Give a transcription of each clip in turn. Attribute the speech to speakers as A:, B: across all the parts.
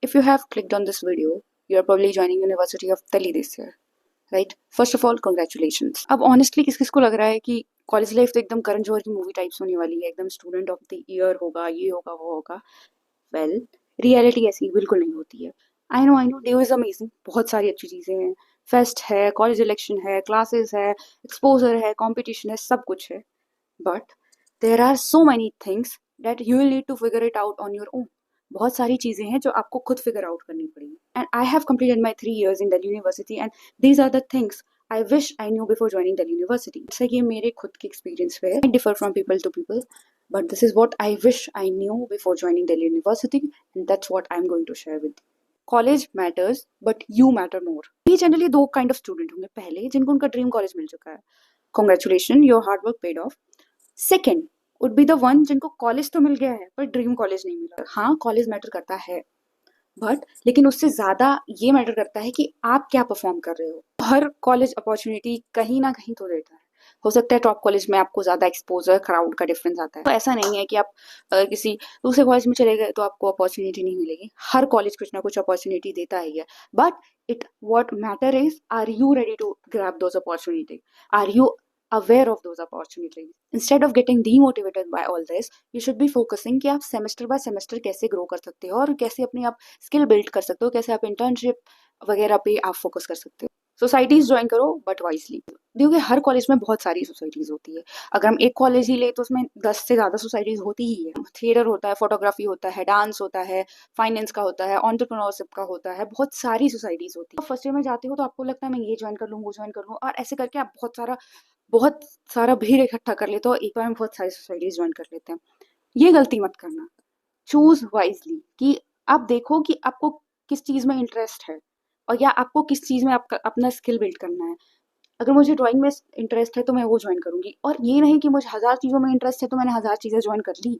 A: If you have clicked on this video, you are probably joining University of Delhi this year, right? First of all, congratulations. अब honestly किस किस को लग रहा है कि कॉलेज लाइफ तो एकदम करण जौहर की मूवी टाइप्स होने वाली है, एकदम स्टूडेंट ऑफ द ईयर होगा, ये होगा वो होगा. वेल, रियलिटी ऐसी बिल्कुल नहीं होती है. I know day is amazing, बहुत सारी अच्छी चीज़ें हैं. फेस्ट है, कॉलेज इलेक्शन है, क्लासेस है, एक्सपोजर है, कॉम्पिटिशन है, सब कुछ है. But there are so many things that you will need to figure it out on your own. बहुत सारी चीज़ें हैं जो आपको खुद फिगर आउट करनी पड़ेगी. And I have completed my 3 years in Delhi University and these are the things I wish I knew before joining Delhi University. जैसे कि मेरे खुद के एक्सपीरियंस पे I differ from people to people, but this is what I wish I knew before joining Delhi University and that's what I'm going to share with you. College matters, but you matter more. ये generally दो kind of student होंगे. पहले जिनको उनका dream college मिल चुका है, congratulation, your hard work paid of. Second would be the one जिनको college तो मिल गया है पर ड्रीम कॉलेज नहीं मिला. हाँ, कॉलेज मैटर करता है, बट लेकिन उससे ज़्यादा ये मैटर करता है कि आप क्या परफॉर्म कर रहे हो. हर कॉलेज अपॉर्चुनिटी कहीं ना कहीं तो देता है. हो सकता है टॉप कॉलेज में आपको ज़्यादा एक्सपोजर, क्राउड का डिफरेंस आता है. तो ऐसा नहीं है कि आप किसी दूसरे कॉलेज में चले गए तो आपको अपॉर्चुनिटी नहीं मिलेगी. हर कॉलेज कुछ ना कुछ अपॉर्चुनिटी देता ही है. But it what matter is, are you ready to grab those opportunity? Are you aware of those opportunities? Instead of getting demotivated by all this, you should be focusing कि आप semester by semester कैसे grow कर सकते हो और कैसे अपनी आप स्किल बिल्ड कर सकते हो, कैसे आप इंटर्नशिप वगैरह पे आप फोकस कर सकते हो. सोसाइटीज ज्वाइन करो बट वाइजली. देखिए, हर कॉलेज में बहुत सारी सोसाइटीज होती है. अगर हम एक कॉलेज ही ले तो उसमें 10 से ज़्यादा सोसाइटीज होती ही है. थिएटर होता है, फोटोग्राफी होता है, डांस होता है, फाइनेंस का होता है, ऑन्टरप्रेन्योरशिप का होता है, बहुत सारी सोसाइटीज होती है. फर्स्ट ईयर में जाते हो तो आपको लगता है मैं ये ज्वाइन कर लूँ, वो ज्वाइन कर लूँ, और ऐसे करके आप बहुत सारा भीड़ इकट्ठा कर लेते हो, एक बार में बहुत सारी सोसाइटीज ज्वाइन कर लेते हैं. ये गलती मत करना. चूज वाइजली कि आप देखो कि आपको किस चीज़ में इंटरेस्ट है और या आपको किस चीज़ में आपका अपना स्किल बिल्ड करना है. अगर मुझे ड्राइंग में इंटरेस्ट है तो मैं वो ज्वाइन करूंगी, और ये नहीं कि मुझे 1000 चीज़ों में इंटरेस्ट है तो मैंने 1000 चीज़ें ज्वाइन कर ली.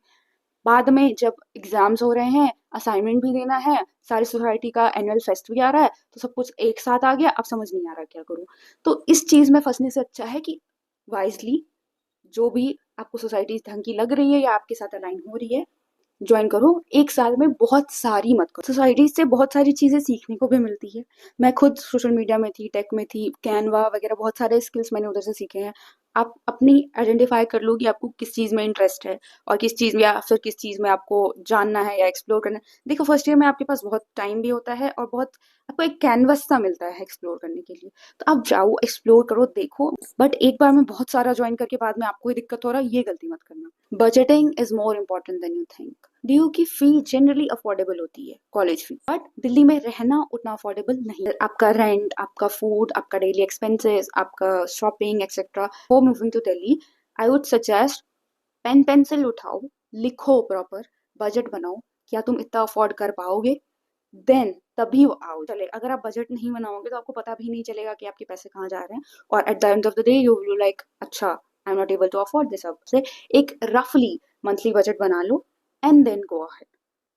A: बाद में जब एग्जाम्स हो रहे हैं, असाइनमेंट भी देना है, सारी सोसाइटी का एनुअल फेस्ट भी आ रहा है, तो सब कुछ एक साथ आ गया, अब समझ नहीं आ रहा क्या करूँ. तो इस चीज़ में फंसने से अच्छा है कि वाइजली जो भी आपको सोसाइटी ढंग की लग रही है या आपके साथ अलाइन हो रही है, ज्वाइन करो. एक साल में बहुत सारी मत करो. सोसाइटी से बहुत सारी चीज़ें सीखने को भी मिलती है. मैं खुद सोशल मीडिया में थी, टेक में थी, कैनवा वगैरह बहुत सारे स्किल्स मैंने उधर से सीखे हैं. आप अपनी आइडेंटिफाई कर लो कि आपको किस चीज़ में इंटरेस्ट है और किस चीज़ में, या फिर किस चीज़ में आपको जानना है या एक्सप्लोर करना है. देखो, फर्स्ट ईयर में आपके पास बहुत टाइम भी होता है और बहुत आपको एक कैनवस सा मिलता है एक्सप्लोर करने के लिए. तो आप जाओ, एक्सप्लोर करो, देखो. बट एक बार में बहुत सारा ज्वाइन करके बाद में आपको ही दिक्कत हो रहा है, ये गलती मत करना. Budgeting is more important then you think. Due की फी जनरली अफोर्डेबल होती है, कॉलेज फी, बट दिल्ली में रहना उतना अफोर्डेबल नहीं. आपका रेंट, आपका फूड, आपका डेली एक्सपेंसेस, आपका shopping etcetera. For moving to Delhi, I would suggest pen pencil उठाओ, लिखो, प्रॉपर बजट बनाओ, क्या तुम इतना अफोर्ड कर पाओगे, देन तभी वो आओ. चले, अगर आप बजट नहीं बनाओगे तो आपको पता भी नहीं चलेगा कि आपके पैसे कहाँ जा रहे हैं, और at the end of the day you will like, अच्छा, I am not able to afford this. अब से एक रफली मंथली बजट बना लो एंड देन गो अहेड.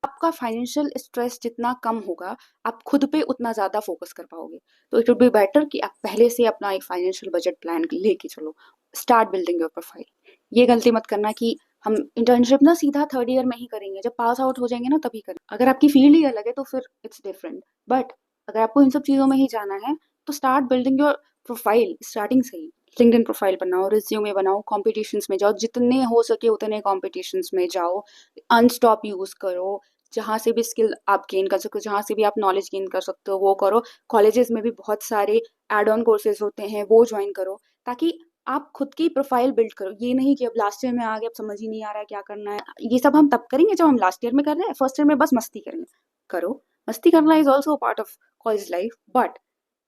A: आपका फाइनेंशियल स्ट्रेस जितना कम होगा, आप खुद पे उतना ज़्यादा फोकस कर पाओगे. तो इट वुड बी बेटर कि आप पहले से अपना एक फाइनेंशियल बजट प्लान लेके चलो. Start building your profile. ये गलती मत करना कि हम इंटर्नशिप ना सीधा थर्ड ईयर में ही करेंगे, जब पास आउट हो जाएंगे ना तभी करें. अगर आपकी फील्ड ही अलग है तो फिर इट्स डिफरेंट. बट अगर आपको इन सब चीज़ों में ही जाना है तो start building your profile starting से ही. लिंक्डइन प्रोफाइल बनाओ, रिज्यूमे बनाओ, कॉम्पिटिशन्स में जाओ, जितने हो सके उतने कॉम्पिटिशन्स में जाओ. अनस्टॉप यूज़ करो. जहाँ से भी स्किल आप गेन कर सकते हो, जहाँ से भी आप नॉलेज गेन कर सकते हो, वो करो. कॉलेजेस में भी बहुत सारे एड ऑन कोर्सेज होते हैं, वो ज्वाइन करो, ताकि आप खुद की प्रोफाइल बिल्ड करो. ये नहीं कि अब लास्ट ईयर में आ गए, अब समझ ही नहीं आ रहा है क्या करना है. ये सब हम तब करेंगे जब हम लास्ट ईयर में कर रहे हैं. फर्स्ट ईयर में बस मस्ती करेंगे. करो, मस्ती करना is also part of college life, but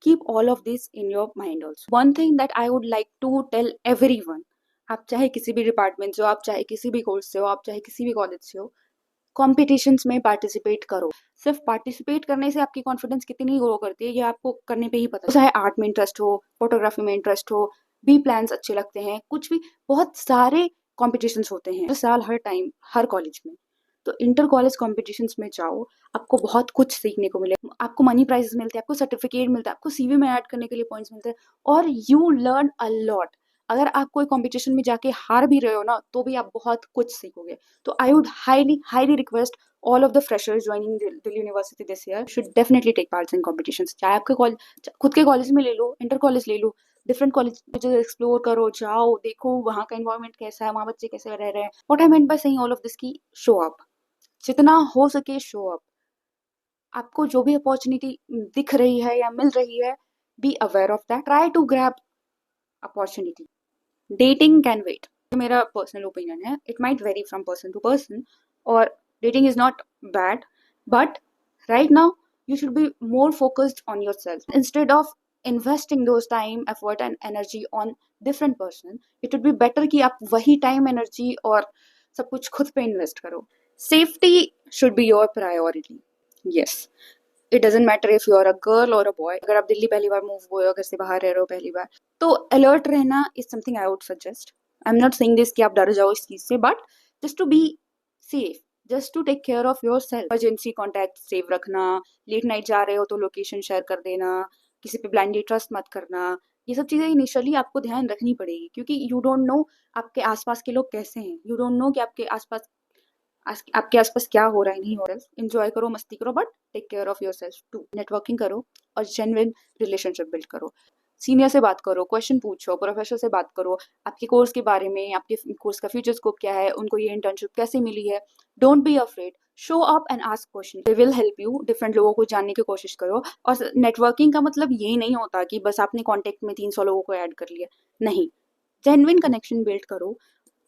A: keep all of this in your mind also. One thing that I would like to tell everyone, आप चाहे किसी भी डिपार्टमेंट से हो, आप चाहे किसी भी कोर्स से हो, आप चाहे किसी भी कॉलेज से हो, कॉम्पिटिशन्स में पार्टिसिपेट करो. सिर्फ पार्टिसिपेट करने से आपकी कॉन्फिडेंस कितनी ग्रो करती है ये आपको करने पे ही पता. चाहे आर्ट में इंटरेस्ट हो, फोटोग्राफी में इंटरेस्ट हो, बी प्लान्स अच्छे लगते हैं, कुछ भी, बहुत सारे कॉम्पिटिशन्स होते हैं हर साल, हर टाइम, हर कॉलेज में. तो इंटर कॉलेज कॉम्पिटिशन्स में जाओ, आपको बहुत कुछ सीखने को मिले. आपको मनी प्राइजेस मिलते हैं, आपको सर्टिफिकेट मिलता है, आपको सीवी में ऐड करने के लिए पॉइंट्स मिलते हैं, और यू लर्न अ लॉट. अगर आप कोई कॉम्पिटिशन में जाके हार भी रहे हो ना, तो भी आप बहुत कुछ सीखोगे। तो I would highly highly request all of the freshers joining Delhi University this year should definitely take parts in competitions। चाहे आपके कॉलेज, खुद के कॉलेज में ले लो, इंटर कॉलेज ले लो, डिफरेंट कॉलेज एक्सप्लोर करो, जाओ देखो वहाँ का एनवायरनमेंट कैसा है, वहाँ बच्चे कैसे रह रहे हैं। What I meant by saying all of this की शो अप, जितना हो सके शो अप। आपको जो भी अपॉर्चुनिटी दिख रही है या मिल रही है, be aware of that, try to grab opportunity. Dating can wait, मेरा पर्सनल ओपिनियन है, it might vary from person to person, और dating is not bad, but right now you should be more focused on yourself instead of investing those time, effort and energy on different person। it would be better कि आप वही time, energy और सब कुछ खुद पे invest करो। safety should be your priority। yes, it doesn't matter if you are a girl or a boy। अगर आप दिल्ली पहली बार मूव हुए हो, घर से बाहर रह रहे हो पहली बार, तो अलर्ट रहना is something I would suggest। I'm not saying this कि आप डर जाओ इस चीज से, but just to be safe, just to take care of yourself. Emergency contact save रखना, लेट नाइट जा रहे हो तो लोकेशन शेयर कर देना, किसी पे ब्लाइंडली ट्रस्ट मत करना। ये सब चीज़ें इनिशियली आपको ध्यान रखनी पड़ेगी, क्योंकि यू डोंट नो आपके आसपास के लोग कैसे हैं, यू डोंट नो कि आपके आसपास क्या हो रहा है, नहीं हो रहा है। एंजॉय करो, मस्ती करो, but take care of yourself too. Networking करो और जेन्युइन रिलेशनशिप बिल्ड करो। सीनियर से बात करो, क्वेश्चन पूछो, प्रोफेसर से बात करो आपके कोर्स के बारे में, आपके कोर्स का फ्यूचर स्कोप क्या है, उनको ये इंटर्नशिप कैसे मिली है। Don't be afraid, show up and ask question, they will help you. Different लोगों को जानने की कोशिश करो। और नेटवर्किंग का मतलब ये नहीं होता कि बस आपने कॉन्टेक्ट में 300 लोगों को ऐड कर लिया, नहीं। जेन्युइन कनेक्शन बिल्ड करो,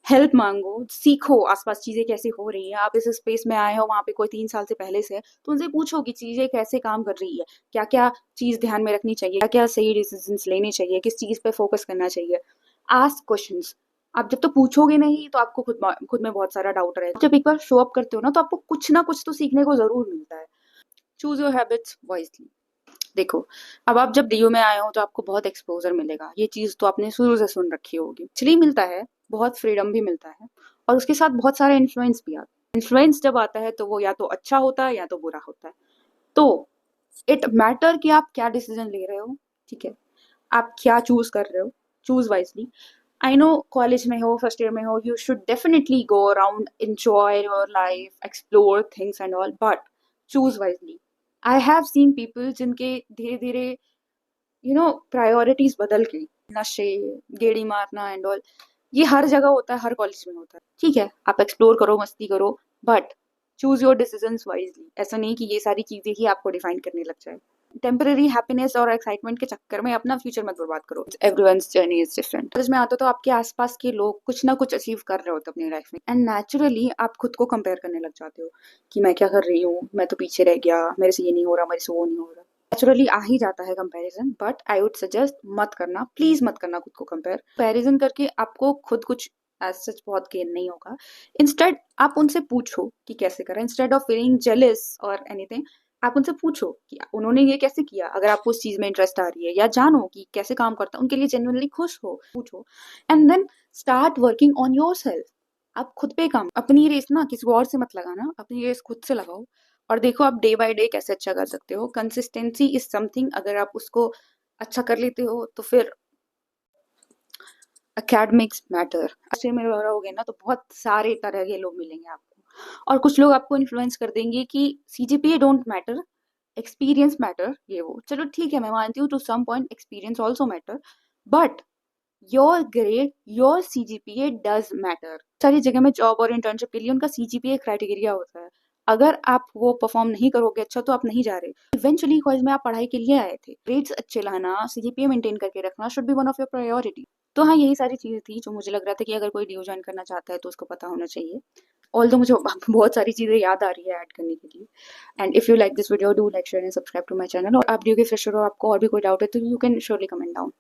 A: हेल्प मांगो, सीखो आसपास चीजें कैसे हो रही है। आप इस स्पेस में आए हो, वहाँ पे कोई 3 साल से पहले से है, तो उनसे पूछो कि चीजें कैसे काम कर रही है, क्या क्या चीज ध्यान में रखनी चाहिए, क्या क्या सही डिसीजंस लेने चाहिए, किस चीज पे फोकस करना चाहिए। Ask questions. आप जब तो पूछोगे नहीं तो आपको खुद में बहुत सारा डाउट रहेगा। जब एक बार शो अप करते हो ना, तो आपको कुछ ना कुछ तो सीखने को जरूर मिलता है। Choose your habits wisely. देखो, अब आप जब डीयू में आए हो तो आपको बहुत एक्सपोजर मिलेगा, ये चीज तो आपने शुरू से सुन रखी होगी। एक्चुअली मिलता है, बहुत फ्रीडम भी मिलता है, और उसके साथ बहुत सारा इन्फ्लुएंस भी आता है। इन्फ्लुएंस जब आता है तो वो या तो अच्छा होता है या तो बुरा होता है। तो इट मैटर कि आप क्या डिसीजन ले रहे हो, ठीक है, आप क्या चूज कर रहे हो। Choose wisely. I know college में हो, फर्स्ट ईयर में हो, you should definitely go around, enjoy your life, explore things and all, but choose wisely. I have seen people जिनके धीरे धीरे प्रायोरिटीज बदल गई। नशे, गेड़ी मारना एंड ऑल, ये हर जगह होता है, हर कॉलेज में होता है। ठीक है, आप एक्सप्लोर करो, मस्ती करो, but choose your decisions wisely. ऐसा नहीं कि ये सारी चीजें ही आपको डिफाइन करने लग जाए। टेम्पररी हैप्पीनेस और एक्साइटमेंट के चक्कर में अपना फ्यूचर मत बर्बाद करो। Everyone's journey is different. College में आते तो आपके आसपास के लोग कुछ ना कुछ अचीव कर रहे होते अपनी लाइफ में, एंड नेचुरली आप खुद को कंपेयर करने लग जाते हो कि मैं क्या कर रही हूँ, मैं तो पीछे रह गया, मेरे से ये नहीं हो रहा, मेरे से वो नहीं हो रहा। नेचुरली आ ही जाता है comparison, but I would suggest मत करना, प्लीज मत करना खुद को कंपेरिजन करके आपको खुद कुछ एज सच बहुत गेन नहीं होगा। इंस्टेड आप उनसे पूछो कि कैसे करें, इंस्टेड ऑफ फीलिंग जेलस और एनीथिंग, आप उनसे पूछो कि उन्होंने ये कैसे किया। अगर आपको उस चीज में इंटरेस्ट आ रही है, या जानो कि कैसे काम करता है, उनके लिए जेन्युइनली खुश हो, पूछो, and then start working on yourself. आप खुद पे काम, अपनी रेस ना किसी और से मत लगाना, अपनी रेस खुद से लगाओ, और देखो आप डे बाय डे कैसे अच्छा कर सकते हो। कंसिस्टेंसी इज समथिंग, अगर आप उसको अच्छा कर लेते हो तो फिर अकेडमिक्स मैटर। अच्छे में रहोगे ना तो बहुत सारे तरह के लोग मिलेंगे आपको, और कुछ लोग आपको इन्फ्लुएंस कर देंगे कि CGPA don't matter, experience matter, ये वो। चलो ठीक है, मैं मानती हूँ to some point experience also matter, but your grade, your CGPA does matter. सारी जगह में जॉब और इंटर्नशिप के लिए उनका सीजीपीए क्राइटेरिया होता है। अगर आप वो परफॉर्म नहीं करोगे अच्छा, तो आप नहीं जा रहे। इवेंचुअली कॉलेज में आप पढ़ाई के लिए आए थे, ग्रेड्स अच्छे लाना, सीजीपीए मेंटेन करके रखना should be one of your priority. तो हाँ, यही सारी चीजें थी जो मुझे लग रहा था कि अगर कोई ड्यू ज्वाइन करना चाहता है तो उसको पता होना चाहिए। ऑल्दो मुझे बहुत सारी चीजें याद आ रही है ऐड करने के लिए। And if you like this video, do like, share and subscribe to my channel. और आप ड्यू के फ्रेशर हो, आपको और भी कोई डाउट है तो you can surely comment down.